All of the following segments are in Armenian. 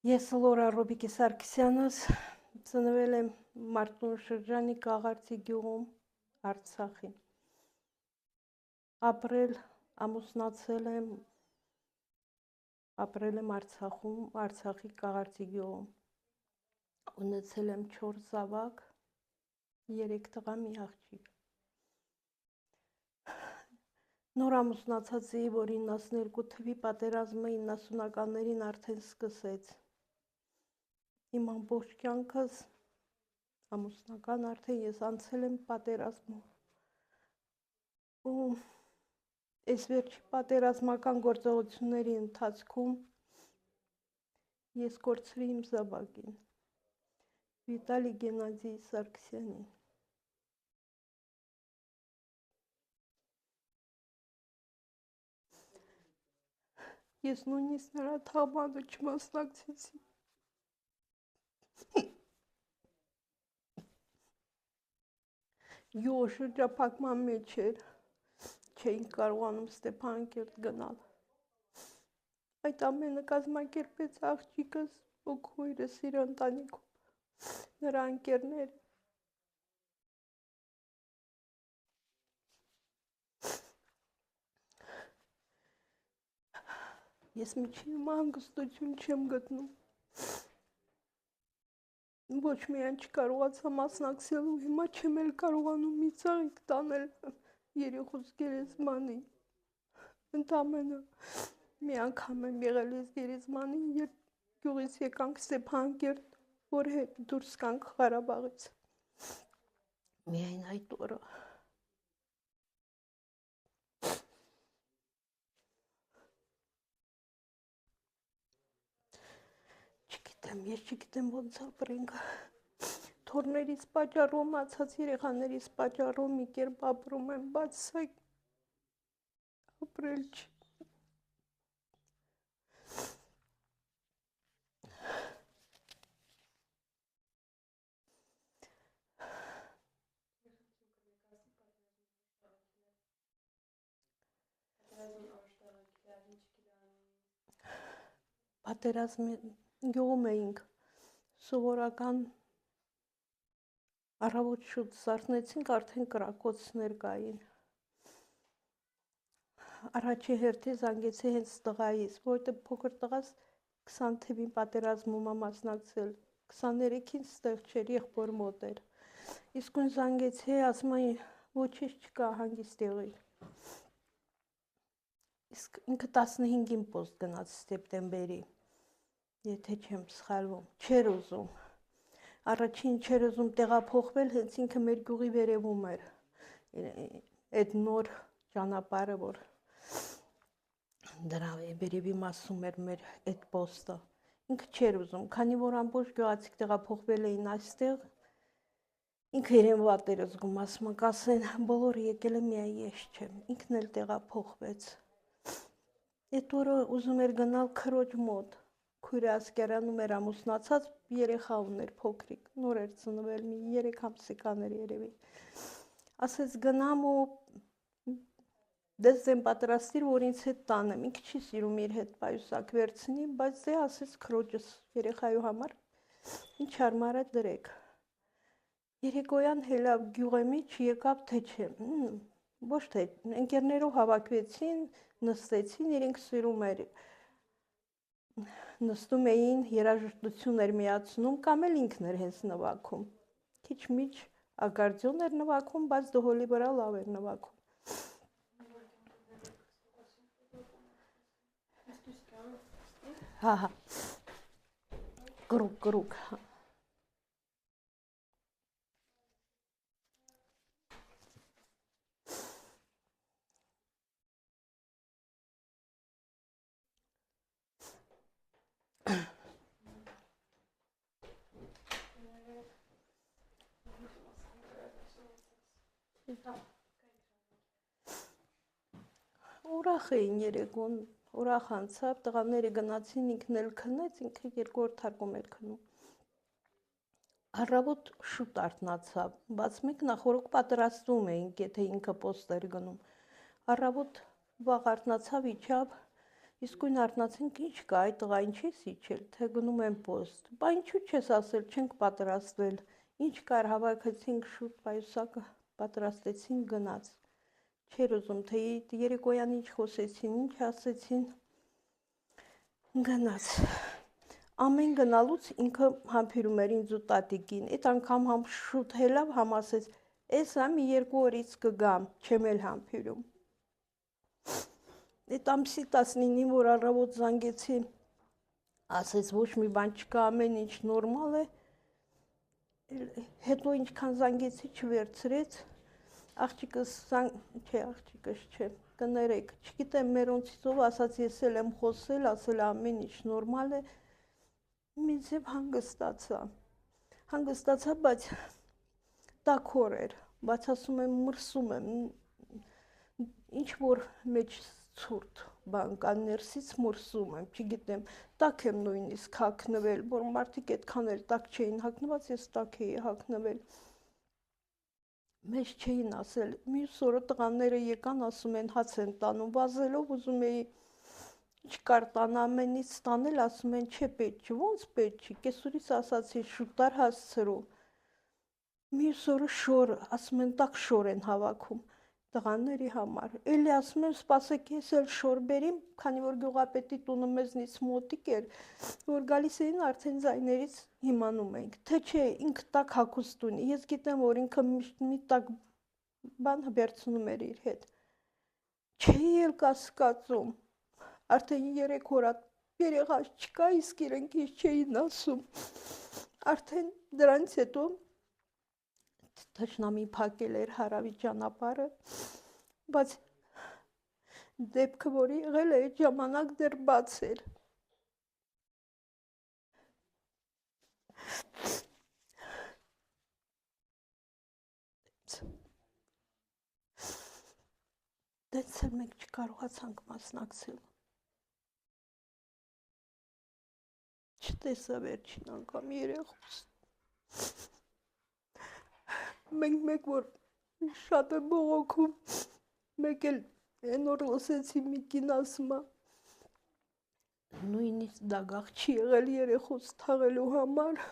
Ես Լորա Ռոբիկի Սարգսյանս ծնվել եմ Մարտունու շրջանի Կաղարծի գյուղում, Արցախի։ Ամուսնացել եմ, ապրել եմ Արցախում, Արցախի Կաղարծի գյուղում։ Ունեցել եմ 4 զավակ, 3 տղա, մի աղջիկ։ Նոր ամուսնացած էի, որ 92 թվականի պատերազմը 90-ականներին արդեն սկսեց։ Իմ ամբողջ կյանքս ամուսնական արդեն ես անցել եմ պատերազմով։ Ու այս վերջի պատերազմական գործողությունների ընթացքում ես կորցրի իմ զավակին, Վիտալի Գենադիի Սարգսյանին։ Ես նույնիսկ նրա թաղմանը չմասնակցեցի։ Գյուղը շրջափակման մեջ էր, չէինք կարողանում Ստեփանակերտ գնալ։ Այդ ամենը կազմակերպեց աղջիկս, ոգուհորս իր ընտանիքում, նրա ընկերները։ Ես միջինում հանգստություն չեմ գտնում։ Ոչ միայն չկարողացա մասնակցել ու հիմա չեմ էլ կարողանում մի ծաղիկ տանել երեխուս գերեզմանին։ Ընդամենը մի անգամ եմ եղել ես գերեզմանին, երբ գյուղից եկանք Ստեփանակերտ, որ հետ դուրս գանք Ղարաբաղից։ Միայն այդ օրը։ Ես չգիտեմ ոնց ապրենք։ Թորներից պատճառով, մացած երեխաներից պատճառով մի կերպ ապրում եմ, բայց սա ապրել չի։ Պատերազմի գյուղում էինք, սովորական առավոտ շուտ զարթնեցինք, արդեն կրակոցներ կային։ Առաջի հերթին զանգեցի հենց տղայիս, որտեղ փոքր տղաս 20 թվականին պատերազմում է մասնակցել, 23-ին ստեղ չէր, եղբոր մոտ էր։ Իսկույն զանգեցի, ասում են ոչինչ չկա, հանգիստ եղի։ Իսկ ինքը 15-ին պոստ գնաց սեպտեմբերի, եթե չեմ սխալվում, չէր ուզում։ Առաջին չէր ուզում տեղափոխվել, հենց ինքը մեր գյուղի վերևում էր, այդ նոր ճանապարհը, որ դրա վերևի մասում էր մեր այդ պոստը։ Ինքը չէր ուզում, քանի որ ամբողջ գյուղացիք տեղափոխվել էին այստեղ, ինքը իրեն վատ էր զգում, ասում է, կասեն, բոլորը եկել են, միայն ես չեմ, ինքն էլ տեղափոխվեց։ Այդ օրը ուզում էր գնալ քրոջ մոտ, քույրը Ասկերանում էր ամուսնացած, երեխա ուներ փոքրիկ, նոր էր ծնվել, մի 3 ամսական էր երևի։ Ասեց գնամ ու դες դեմ պատրաստիր, որ ինձ հետ տանեմ, ինքը չի սիրում իր հետ պայուսակ վերցնի, բայց դե ասեց քրոջս երեխայու համար, ինչ հարմար է դրեք։ Երեկոյան հելավ գյուղեմիջ եկավ թե չէ, ոչ թե ընկերներով հավաքվեցին, նստեցին, իրենք սիրում էր, նստում էին, երաժշտություն էր միացնում, կամ էլ ինքն էր հենց նվագում։ Քիչ-միչ ակարդեոն էր նվագում, բայց դհոլի վրա լավ էր նվագում։ Հա, կրուկ։ Ուրախ էին երեկոն, ուրախ անցավ, տղաները գնացին, ինքն էլ քնեց, ինքը երկրորդ թարկում էր քնում։ Առավոտ շուտ արթնացավ, բայց մենք նախորդ պատրաստվում էինք, եթե ինքը պոստ էր գնում։ Առավոտ վաղ արթնացավ, իջավ, Իսկ ույն արթնացինք, ինչ կա, այդ տղային չես իջել, թե գնում եմ պոստ։ Բա ինչու չես ասել, չենք պատրաստվել։ Ինչ կար, հավաքեցինք շուտ պայուսակը, պատրաստեցինք, գնաց։ Չէր ուզում, թե երեկոյան ինչ խոսեցին, ինչ ասեցին, գնաց։ Ամեն գնալուց ինքը համբերում էր ինձ ու տատիկին, այդ անգամ համ շուտ հելավ, համ ասեց, «Էս մի 2 օրից կգամ», չեմ էլ համբերում։ Այդ ամսի 19-ին, որ առավոտ զանգեցի, ասեց ոչ մի բան չկա, ամեն ինչ նորմալ է, հետո ինչքան զանգեցի չվերցրեց, աղջիկս չէ, կներեք, չգիտեմ մերոնցից ով ասաց ես էլ եմ խոսել, ասել ամեն ինչ նորմալ է, մի ձև հանգստացա, բայց տաքոր էր, բայց ասում եմ մրսում եմ, ինչ որ մեջ ցուրտ բան կա, ներսից մրսում եմ, չգիտեմ, տաք եմ նույնիսկ հագնվել, որ մարդիկ այդքան էլ տաք չէին հագնված, ես տաք էի հագնվել։ Մեզ չէին ասել, մյուս օրը տղաները եկան, ասում են հաց են տանում, վազելով ուզում էի ինչ կար տան ամենից տանել, ասում են չէ պետք չի, ոնց պետք չի, կեսուրից ասացի շուտար հասցրու։ Մյուս օրը շոր, ասում են տաք շոր են հավաքում տղաների համար։ Էլի ասում եմ սպասեք ես էլ շոր բերիմ, քանի որ գյուղապետի տունը մեզնից մոտիկ էր, որ գալիս էին արդեն ձայներից հիմանում ենք, թե չէ ինքը տաք հագուստ ունի, ես գիտեմ որ ինքը մի տաք բան վերցնում էր իր հետ։ Չէի էլ կասկածում, արդեն 3 օր երեխաս չկա, իսկ իրենք ինչ չէին ասում։ Արդեն դրանից հետո թշնամի փակել էր հարավի ճանապարհը, բայց դեպքը, որ եղել է, այդ ժամանակ դեռ բաց էր։ Դենց էլ մենք չկարողացանք մասնակցել։ Չտեսա վերջին անգամ երեխուս։ Մենք մեկ որ շատ է բողոքում, մեկ էլ այն օր լսեցի մի կին ասում է, նույնիսկ դագաղ չի եղել երեխուս թաղելու համար։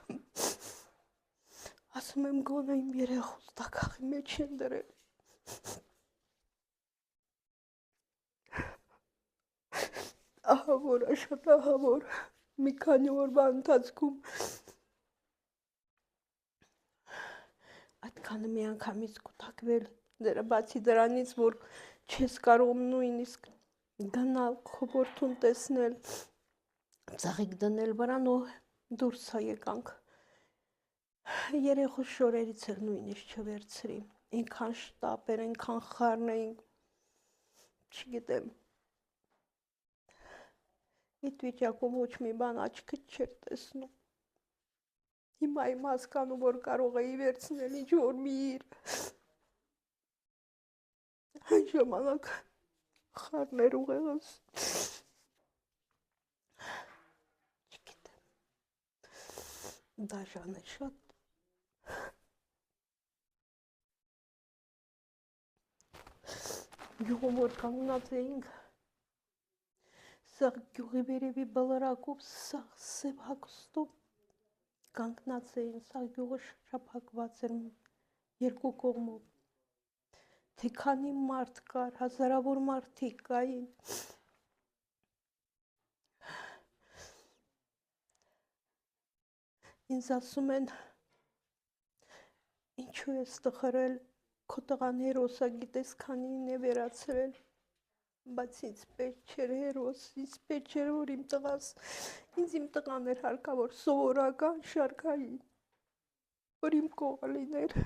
Ասում եմ գոնե իմ երեխուս դագաղի մեջ են դրել։ Ահավոր, շատ ահավոր, մի քանի օրվա ընթացքում այդքանը մի անգամից կուտակվել, բացի դրանից, որ չես կարող նույնիսկ գնալ, խորհրդուն տեսնել, ծաղիկ դնել վրան ու դուրս եկանք։ Երեխու շորերից էլ նույնիսկ չվերցրի, այնքան շտապ էր, այնքան խառն էին, չգիտեմ, այդ վիճակում ոչ մի բան աչքդ չէր տեսնում։ Հիմա իմ հասկանում, որ կարող էի վերցնել ինչ-որ մի իր։ Այն ժամանակ խառներ ուղեղս։ Չգիտեմ, դաժան է շատ։ Գյուղում որ կանգնած էինք, սաղ գյուղի վերևի բլրակով, սաղ սև հագուստով կանգնած էին, սաղ գյուղը շրջափակված էր երկու կողմով, թե քանի մարդ կար, հազարավոր մարդիկ կային։ Ինձ ասում են, ինչու ես տխրել, քո տղան հերոս է, գիտես քանին է վերացրել, բայց ինձ պետք չէր հերոս, ինձ պետք չէր, որ իմ տղան էր հարկավոր սովորական շարքային, որ իմ կողը լիներ։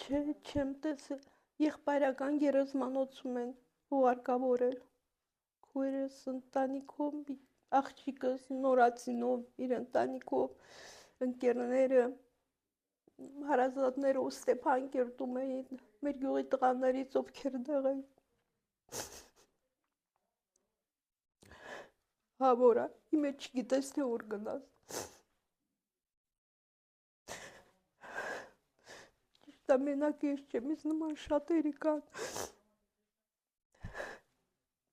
Չէ, չեմ տեսել, եղբայրական գերեզմանոցում են ուղարկավորել, քույրս ընտանիքով, աղջիկս նորածինով, իր ընտանիքով, ընկերները, հարազատներով Ստեփանկերտում էին, մեր գյուղի տղաներից ովքեր դեղ էին։ Հա որա, իմը չգիտես թե ուր գնաս։ Ճիշտ է, մենակ ես չեմ, ինձ նման շատերի կան։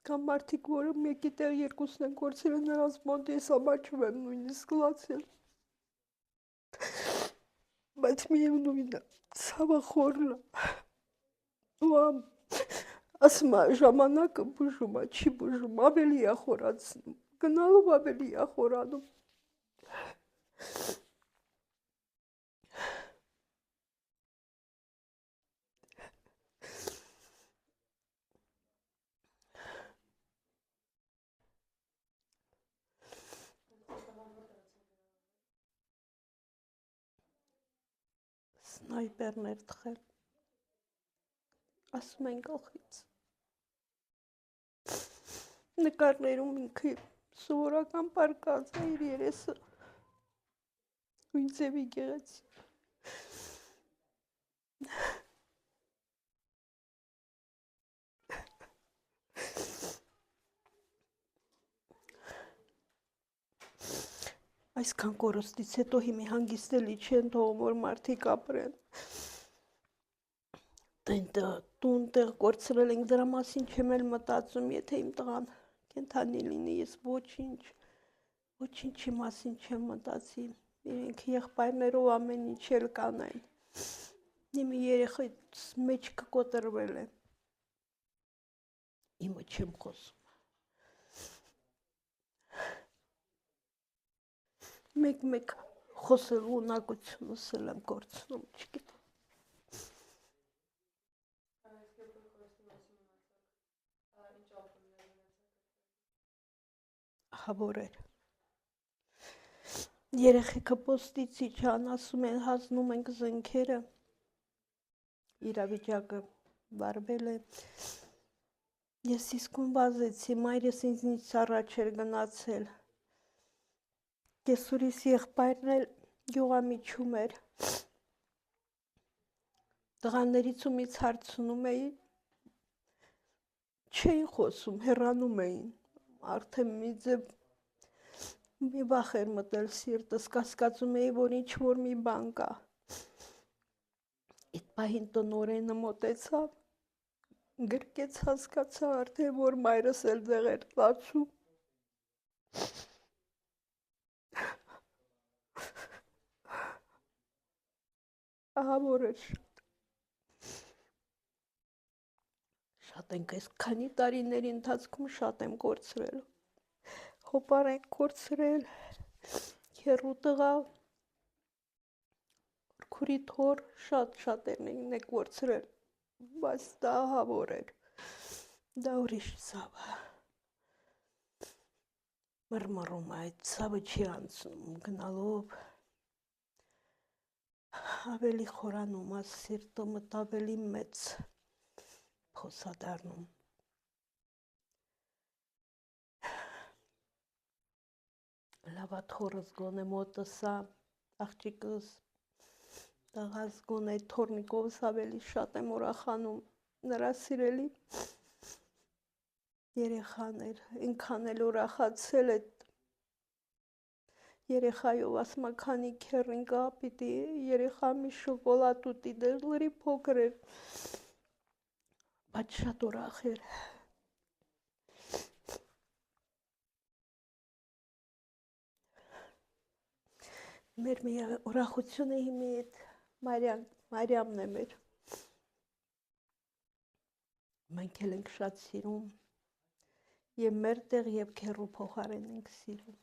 Կամ մարդիկ, որը մեկի տեղ երկուսն են կորցրել, նրանց մոտ ես ամաչում եմ նույնիսկ լացել։ Բայց միևնույն է, ցավը խորն է։ Ու ասում է, ժամանակը բուժում է, չի բուժում, ավելի է խորացնում, գնալով ավելի է խորանում։ Սնայպերներ թխել, ասում են գլխից։ Նկարներում ինքը սովորական պարկած է, իր երեսը նույն ձևի գեղեցիկ։ Այսքան կորստից հետո հիմի հանգիստելի չեն թողում, որ մարդիկ ապրեն։ Տուն տեղ կորցրել ենք, դրա մասին չեմ էլ մտածում, եթե իմ տղան կենդանի լինի, ես ոչինչի մասին չեմ մտածի։ Իրենք եղբայրներով ամեն ինչ էլ կանեն։ Իմի երեխայից մեջքը կոտրվել է։ Իմը չեմ խոսում։ Մեկ խոսելու ունակությունս էլ եմ կորցնում, չգիտեմ։ Հավորեր։ Երեխեքը պոստիցի չան, ասում են, հանձնում ենք զենքերը, իրավիճակը վարվել է։ Ես իսկույն վազեցի, մայրս ինձնից առաջ էր գնացել։ Կեսուրիս եղբայրն էլ գյուղամիջում էր։ Տղաներից ումից հարցնում էի, չէին խոսում, հեռանում էին։ Արդեն մի ձև մի վախ էր մտել սիրտս, կասկածում էի, որ ինչ-որ մի բան կա։ Այդ պահին տնօրենը մոտեցավ, գրկեց, հասկացա արդեն, որ մայրս էլ դեղ էր ծածում։ Ահա որ էր շատ ենք այս քանի տարիների ընթացքում շատ եմ կորցրել։ Հոպար ենք կորցրել, հեռու տղա, քուրի թոր, շատերն ենք կորցրել, բայց դա ահա որ էր, դա ուրիշ ցավ է։ Մռմռում է, այդ ցավը չի անցնում, գնալով ավելի խորանում է սիրտը, մտ ավելի մեծ փոսադառնում։ Լավա թորս գոնե մոտս է, աղջիկս, տղաս գոնե թորնիկովս ավելի շատ եմ ուրախանում, նրա սիրելի երեխան էր, ինքան էլ ուրախացել է երեխայով, ասում է, քանի քեռին կա, պիտի երեխա մի շոկոլադ ուտի, դեռ լրիվ փոքր էր, բայց շատ ուրախ էր։ Մեր մի ուրախությունը հիմի այդ Մարիամն է մեր։ Մենք էլ ենք շատ սիրում, և մեր տեղ, և քեռու փոխարեն ենք սիրում։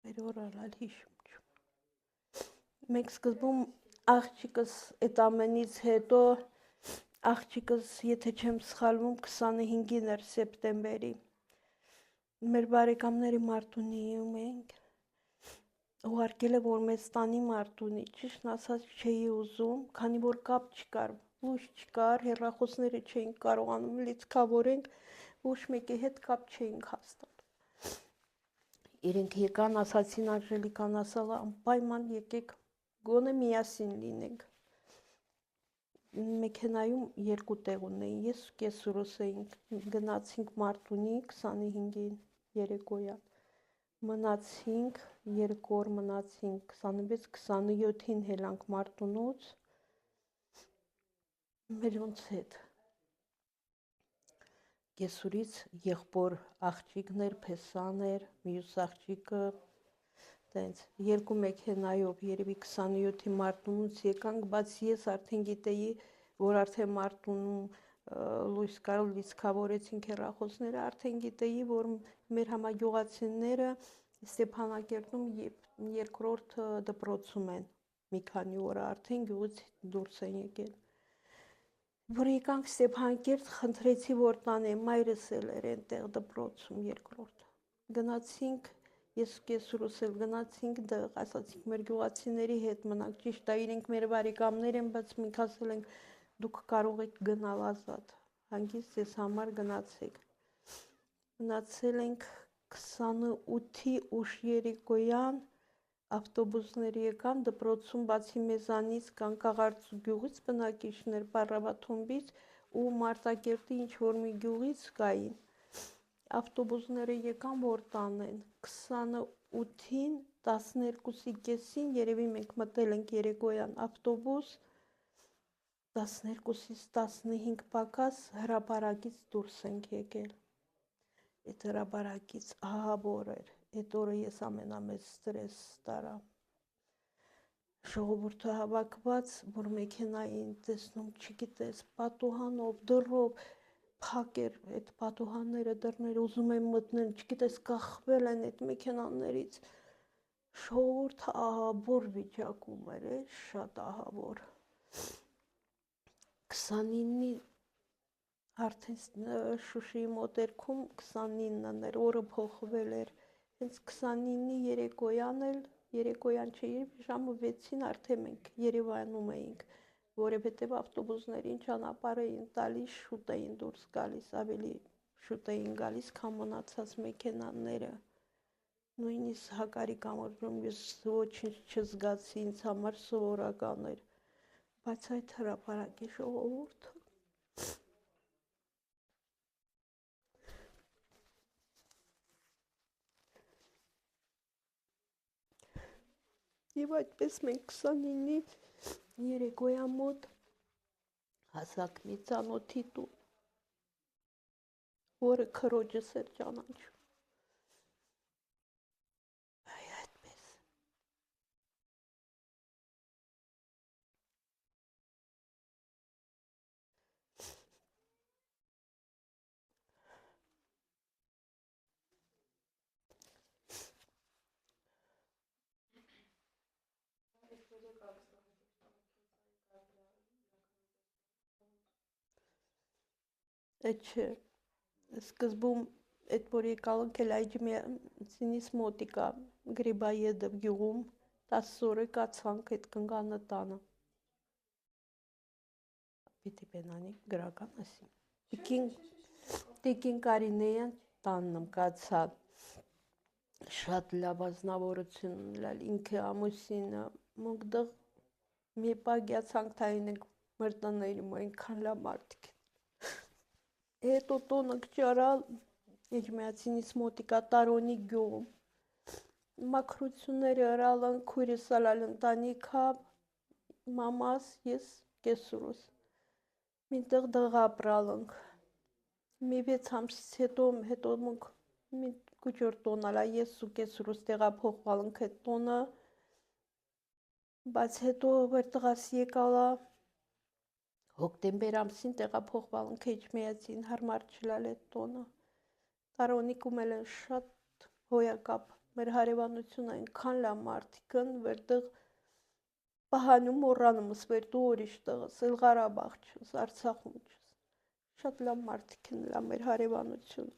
Մեր օրալ հիշում չում։ Մենք սկզբում աղջիկս այդ ամենից հետո, աղջիկս, եթե չեմ սխալվում, 25-ին էր սեպտեմբերի, Մեր բարեկամների Մարտունիում ենք, ուղարկել է, որ մեզ տանի Մարտունի, ճիշտն ասած չէի ուզում, քանի որ կապ չկար, լույս չկար, հեռախոսները չէինք կարողանում լիցքավորենք, ոչ մեկի հետ կապ չէինք հաստատում։ Իրենք եկան, ասացին Անժելիկան ասալ, անպայման եկեք, գոնե միասին լինենք։ Մեքենայում երկու տեղ ունեին, ես ու կեսուրս էինք, գնացինք Մարտունի 25-ին երեկոյան, մնացինք, 2 օր մնացինք, 26-27-ին հելանք Մարտունուց, մերոնց հետ, կեսուրից եղբոր աղջիկն էր, Փեսան էր, մյուս աղջիկը, տենց, երկու մեքենայով երևի 27-ի Մարտունուց եկանք, բայց ես արդեն գիտեի, որ արդեն Մարտունում լույս կար, լիցքավորեցինք հեռախոսները, արդեն գիտեի, որ մեր համագյուղացիները Ստեփանակերտում երկրորդ դպրոցում են, մի քանի օր արդեն գյուղից դուրս են եկել։ Որ եկանք Ստեփանակերտ, խնդրեցի, որ տանեմ, մայրս էլ էր այնտեղ դպրոցում երկրորդ։ Գնացինք, ես ու կեսուրս էլ գնացինք դեղ, ասացինք մեր գյուղացիների հետ մնանք, ճիշտ է, իրենք մեր բարեկամներ են, բայց մենք ասել ենք, դուք կարող եք գնալ ազատ, հանգիստ ես համար գնացեք։ Մնացել ենք 28-ի ուշ երեկոյան, ավտոբուսները եկան, դպրոցում բացի մեզանից կան Կաղարծու գյուղից բնակիչներ, Պառավաթումբից ու Մարտակերտի ինչ-որ մի գյուղից կային։ Ավտոբուսները եկան, որ տանեն, 28-ին, 12-ի կեսին, երևի մենք մտել ենք երեկոյան ավտոբուս, 12-ից 15 պակաս հրապարակից դուրս ենք եկել։ Այդ հրապարակից ահավոր էր, այդ օրը ես ամենամեծ ստրես տարա։ Ժողովուրդը հավաքված, որ մեքենային տեսնում, չգիտես, պատուհանով, դռով, փակ էր այդ պատուհանները, դռները, ուզում են մտնել, չգիտես, կախվել են այդ մեքենաներից։ Ժողովուրդը ահավոր վիճակում էր, շատ ահավոր։ 29-ի արդեն Շուշիի մոտերքում 29-ն էր, օրը փոխվել էր։ Հենց 29-ի երեկոյան էլ, երեկոյան չէ, ժամը 6-ին արդեն մենք Երևանում էինք, որովհետև ավտոբուսներին ճանապարհ էին տալիս, շուտ էին դուրս գալիս, ավելի շուտ էին գալիս, քան մնացած մեքենաները։ Նույնիսկ հակարի կամրջում ես ոչինչ չզգացի, ինձ համար սովորական էր, բայց այդ հրապարակի ժողովուրդը Եվ այդպես մենք 29-ի երեկոյան մոտ հասանք մի ծանոթի տուն, որը քրոջս էր ճանաչում։ Այդպես։ Այդ չէ, սկզբում այդ որ եկալ ենք էլ այջմիածինից մոտիկա Գրիբայեդով գյուղում 10 օրը կացանք այդ կնգանը տանը։ Պիտի բենանի գրական ասի։ Տիկին Կարինեյան տանն կացան։ Շատ լավ ազնվորություն ունելալ, ինքը ամուսինը, մոգդղ մի պագյացանք թայինենք մրտաներում, այնքան լավ մարդիկ։ Հետո տոնը կճարալ Էջմիածինից մոտիկա Տարոնի գյուղում։ Մաքրությունները հրալան, քույրս ալալ ընտանիքա, մամաս, ես կեսուրս։ Մինտեղ դղ ապրալանք։ Մի 6 ամսից հետո մոնք մի գուջոր տոն ալա, ես ու կեսուրս տեղափոխվալ ենք այդ տոնը, բայց հետո վերտղաս եկալա հոկտեմբեր ամսին տեղափոխվալ ենք Էջմիածին, հարմար չլալ այդ տոնը։ Տարոնիկում էլ են շատ հոյակապ, մեր հարևանությունը այնքան լավ մարդիկ են, վերտեղ պահանում մոռանում ես, վերտու ուրիշ տեղս, էլ Ղարաբաղ չես, Արցախում չես։ Շատ լավ մարդիկ են լավ մեր հարևանությունը։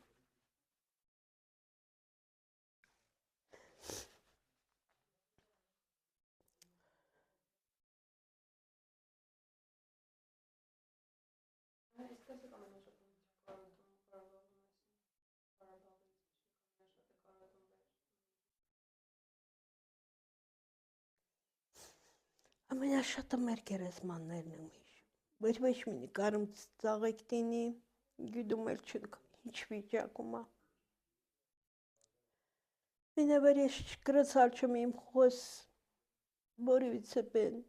Ամենաշատը մեր գերեզմաններն եմ հիշում։ Ոչ մինի կարում ծաղիկ դինի, գյուդում էլ չնք, ինչ վիճակում է։ Մինը վեր ես գրացալ չմ իմ խոս, որիվիցը բեն։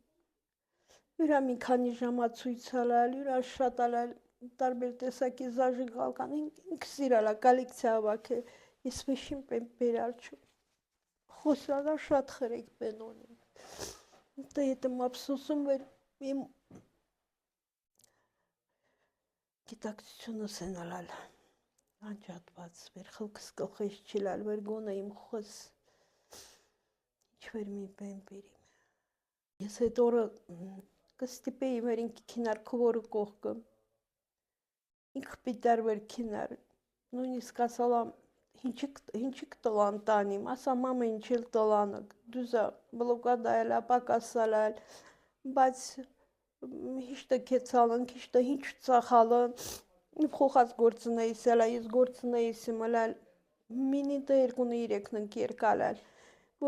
Յուրա մի քանի ժամա ցույց ալալ, յուրա շատ ալալ, տարբեր տեսակի զաժիգալ կան, ինք սիրալա, կոլեկցիա ավակ է, ես վեշին բեն բերալ չում։ Խոսալա շատ խրեկ բեն ունիմ։ Դա հետում ափսոսում վեր իմ գիտակցությունս են ալալ, անջատված, վեր խլկս կլխես չիլալ, վեր գոնը իմ խոս, ինչ վեր մի բեն բերիմ։ Ես հետ օրը կստիպեի վեր ինքի քինար քվորը կողքը, ինք պիտար վեր քինար, նույնիսկ ասալամ, հինչիկ տլան տանիմ, ասամ ամը ինչ էլ տլանըք, դուզա բլոկադա էլ ապակասալալ, բայց հիշտը կեցալն, հիշտը հինչ ծախալն, խոխած գործնեիս էլա, ես գործնեիս եմ էլալ, մինի դա երկունը իրեքն ընկերկալալ,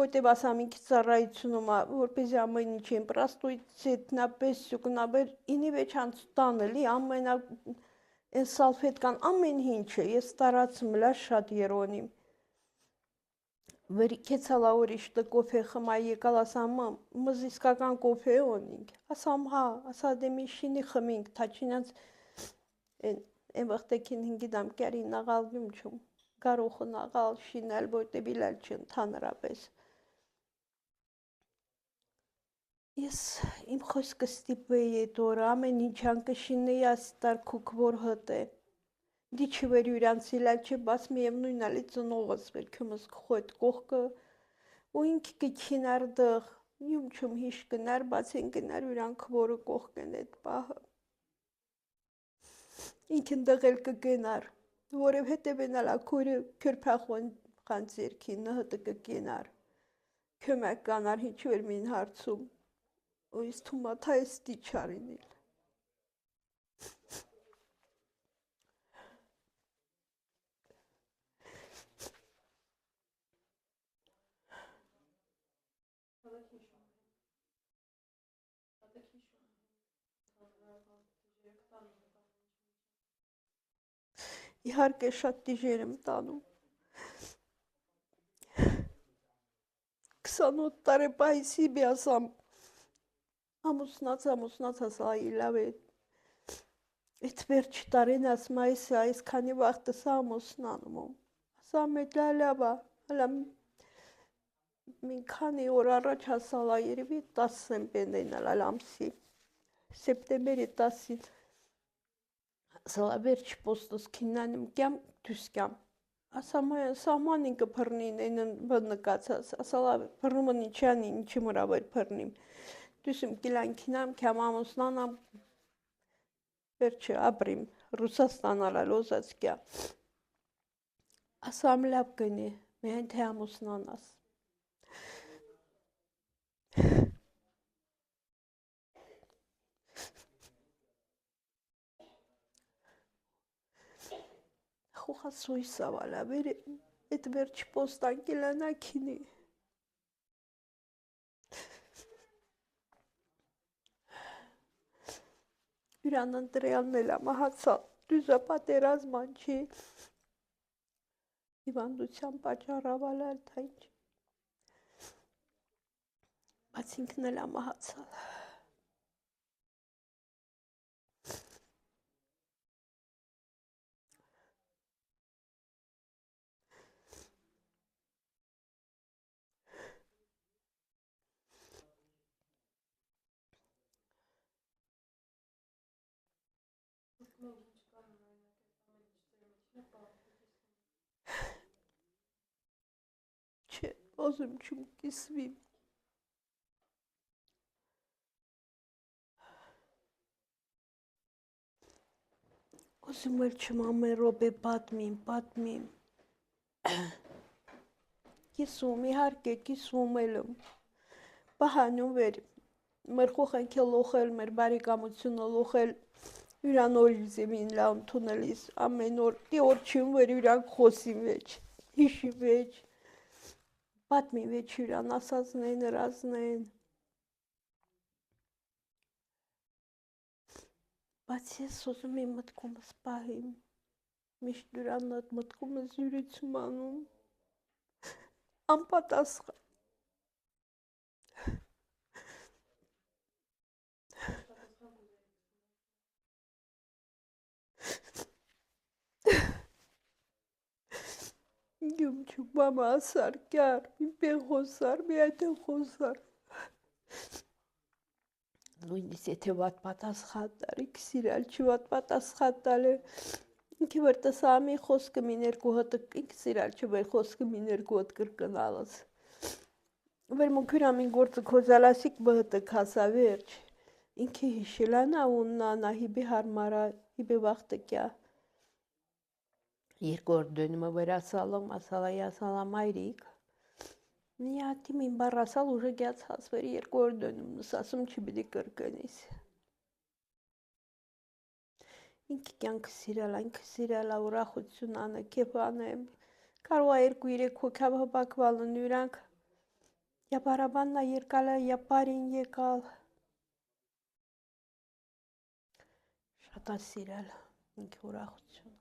որտև ասամ ինքի ծառայությունում է, որպեսի ամեն ինչ եմ, պրաստույցետնա, պեսյուկնա, բեր ինի վեչ անցտանելի, ամենա են սալֆետկան, ամեն ինչը, ես տարացում լա շատ երոնիմ։ Վեր կեցալա օրիշտը կոֆե խմա եկալ, ասամ, մզ իսկական կոֆե ունինք, ասամ, հա, ասա դեմի շինի խմինք, թաչինած են վղտեքին հինգիդամ կերին նաղալ գյումչում, գարոխը նաղալ շինել, որտև իլալ չն թանրապես։ Ես իմ խոսքը ստիպվեի էդ օրը, ամեն ինչ անկշինեի աստար քուքվոր հտ է։ Դիչի վեր յուրանց իլալ չէ, բաց միևնույն ալի ծնողս վեր քյումս կխոյտ կողքը, ու ինքի կիքինար դղ, յում չում հիշ կնար, բաց են կնար յուրան քվորը կողքեն էդ պահը։ Ինքն դղել կգնար, որև հետև են ալա քորը քրպախոն խանձերքին նհտը կգենար, քյոմակ կանար հիչ վեր մին հարցում, ու ես թումա թա ես դիչարինիլ։ Իհարկե շատ դիժեր եմ տանում։ 28 տարի պայսի բիասամ ամուսնաց ասա իլավ է։ Էդ վերջ տարին ասում այս քանի վաղտը սա ամուսնանում եմ։ Ասամ էդ լալավա, հլա մի քանի օր առաջ հասալա երևի 10 սեմպենդեն ալալ ամսի։ Սեպտեմբերի 10-ին ասալա վերջ պոստոս քինանım կյամ դուսկյամ։ Ասամ սահմանին կփռնին են բնկացած, ասալա փռնումն ինչանի ինչի մրավեր փռնիմ։ Դուսում կիլան քինամ կյամ ամուսնանամ վերջը ապրիմ Ռուսաստան ալալ օզացկյա։ Ասամ լավ կնի, միայն թե ամուսնանաս։ Խոխա սույսա վալա, վեր էդ վերջ պոստան կիլանա քինի։ Յուրան ընտրյանն էլ ամահացալ, դուզա պատերազման չի, հիվանդության պատճառավալալ թա ինչ, բայց ինքն էլ ամահացալ։ Չէ, ոզում չում կիսվիմ։ Ոզում էլ չում ամեն ռոպե պատմիմ։ Կիսում, իհարկե կիսում եմ։ Պահանում վեր, մեր խոխենք է լոխել, մեր բարեկամությունը լոխել, Յուրան օրից եմ ին լավ թունելիս, ամեն օր, դի օր չին վեր յուրան խոսին վեճ, հիշի վեճ, պատմի վեճ յուրան ասածնեն, ռազնեն, բայց ես ուզում եմ մտքումս պահիմ, միշտ յուրան այդ մտքումս յուրիցում անում, անպատասխան, գյում չուկ մամա ասար, կյար, մի պեն խոսար, մի այդեն խոսար, նույնիսկ եթե վատ պատասխան տար, ինք սիրալ չի վատ պատասխան տալ է, ինքը վեր տսամի խոսքը մի ներկու հատը, ինք սիրալ չի վեր խոսքը մի ներկու հատ կրկնալս, վեր մոքյուրամին գործը քոզալասիկ բհտը կասա վերջ, ինքը հիշելանա ուննանա, հիբի հարմարա, հիբի վաղտը կյա, երկու օր դönümը վեր ասալում, ասալա ասալա մայրիկ, մի հատի մին բառ ասալ ուժը գյաց հասվեր երկու օր դönümնս ասում չբիդի կրկնիս, ինքը կյանքը սիրալա, ուրախություն անը, կեփ անեմ, կարող է երկու երեք հոգավ հպակվալն յուրանք, յա բարաբաննա երկալը, յա բարին եկալ, շատ է սիրալ, ինքը ուրախություն,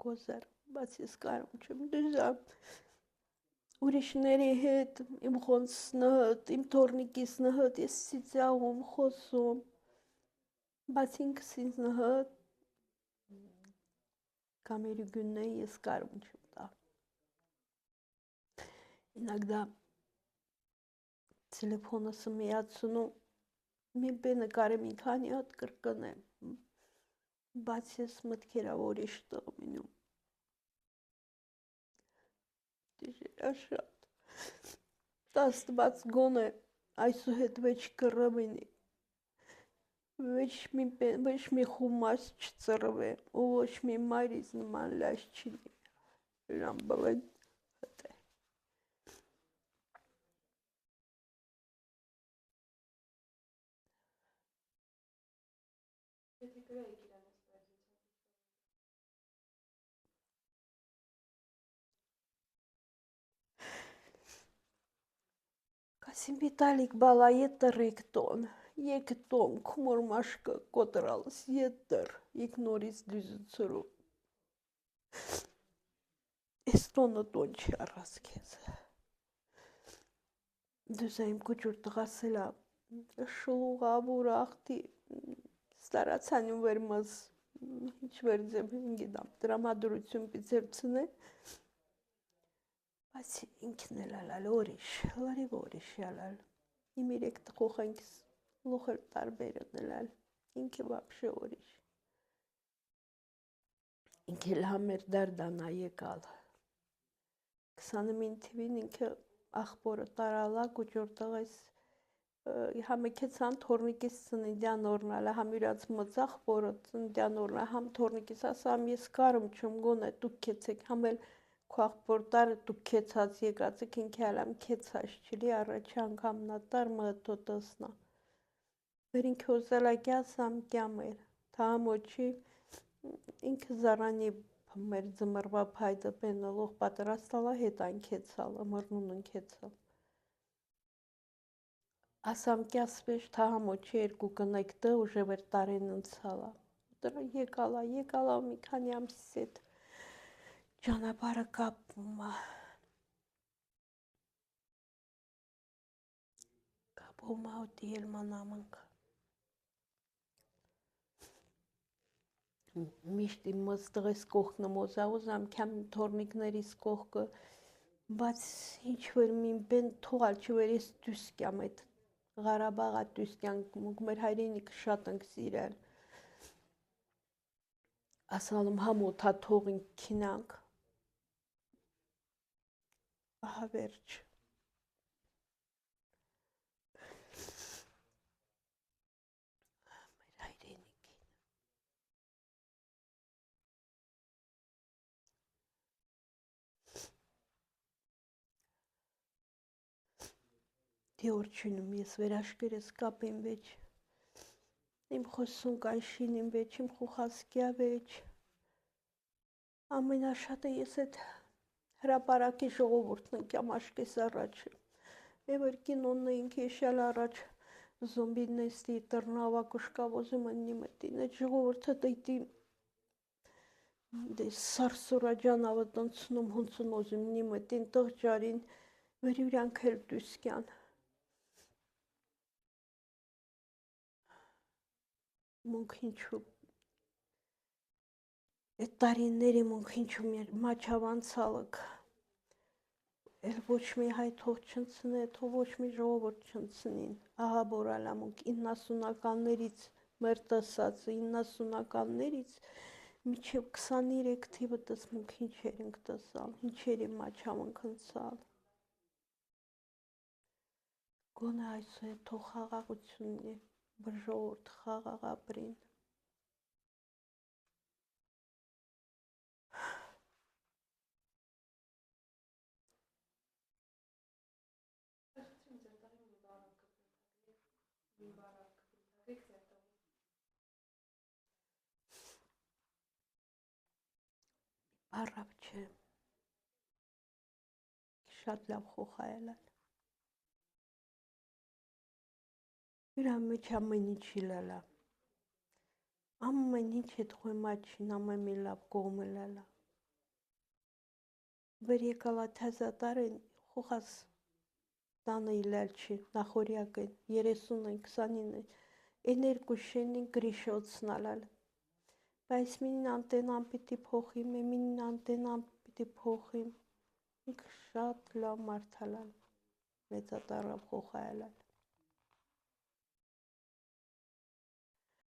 գոզար, բայց ես կարում չեմ դժամ, ուրիշների հետ, իմ խոնցնը հըտ, իմ թորնիկիսնը հըտ, ես սիծյաղում, խոսում, բայց ինքս ինձնը հըտ, կամերուգունն է, ես կարում չեմ տա, ինագդա телефոնս միացնում, մի բենը կարեմ մի քանի հատ կրկնեմ, բայց ես մտքերով ուրիշ տղմ ինում, դիժերա շատ, տաստված գոն է, այսուհետ վեչ կռվինի, ոչ մի խումաս չծռվե, ու ոչ մի մայրից նման լաշ չինի, յուրան բլեն հտ է, Կասիմ Վիտալիկ բալա ետր եկ տոն, կումոր մաշկը կոտրալս ետր, եկ նորից դյուզը ես տոնը տոն չի առած կեզ, դյուզա իմ կուջուր տղասելա, շլուղա բուր աղթի, ստարացանյում վեր մզ, ինչ վեր ձեմ հինգիդամ, դրամադրություն պիծերցնե, բայց ինքն էլ ալալ օրիշ, լարիվ օրիշ ալալ, իմ իրեք տխոխանքս լոխր տարբերն ալալ, ինքը վապշե օրիշ, ինքը էլ համեր դարդանա եկալ, 29 թվին ինքը աղբորը տարալա, գուջոր տղես, համը կեցան թորնիկիս ծննդյան օրնալը, համ յուրած մծ աղբորը ծննդյան օրնալը, համ թորնիկիս ասամ ես կարում չում գոն է դուք կեցեք, համ էլ Քուախբոր տարը դուք կեցած եկած եք ինքը ալամ կեցած չլի առաջ անգամ նատար մըտո տսնա վեր ինքը ուզելա կյասամ կյամեր թամոչի ինքը զարանի մեր ձմռվա փայդը բենալող պատրաստալա հետան կեցալ ամռնուն կեցալ ասամ կյասվեշ թամոչի երկու կնեկտը ուժը վեր տարեն ընցալա դրա եկալա մի քանի ամսից հետ ճանապարհը կապում ուտի ելմանամանք միշտ իմ մստղես կողքնը մոզաուզամ քամ թորնիկներիս կողքը բայց ինչ որ մին բեն թողալ չվեր ես դուսկյամ այդ Ղարաբաղա դուսկյան մեր հայրենիքը շատ ենք սիրել ասալում համոթա թողին քինանք, ահա վերջ։ Մեր հայրենիքին։ Դիորչինում ես վերաշկերես կապին վեճ, իմ խոսուն կայշին իմ վեճ, իմ խուխասկյա վեճ, ամենաշատը ես էդ հրապարակի ժողովուրդն ընկյամ աշկես առաջ, որ կինոնն էինք եշյալ առաջ, զոմբի նեստի տրնավակուշկա ոզում ըննի մտին, այդ ժողովուրդը դույտի դե սարսուրա ջանավը տնցնում հունցուն ոզում նի մտին տղջարին, վեր ուրանք էլ դուսկյան։ Մունք ինչու այդ տարիների մունք ինչու մեր մաչավանցալըք էլ ոչ մի հայ թող չընցնե, թող ոչ մի ժողովուրդ չընցնին, ահա բորալա մունք 90-ականներից մեր տեսած 90-ականներից մինչև 23 թիվը տես մունք ինչեր ենք տեսալ, ինչեր եմ մաչավանք ընցալ։ Գոնե այսօր թող խաղաղությունն է, բժողորդ խաղաղ ապրին։ Առավ չէ, շատ լավ խոխայել են։ Իրա մեջ ամեն ինչի լալա, ամեն ինչ էդ խոյմաչին ամեն մի լավ կողմը լալա։ Վեր եկալա թազատարեն խոխաս տանը իլալ չի, նախորյակ են, 30-ն, 20-ին, էներգուշենին գրիշոցնալալ։ Բայց մինին անտենան պիտի փոխիմ, մինին անտենան պիտի փոխիմ, ինք շատ լավ մարդալալ, մեծատարավ խոխայալալ։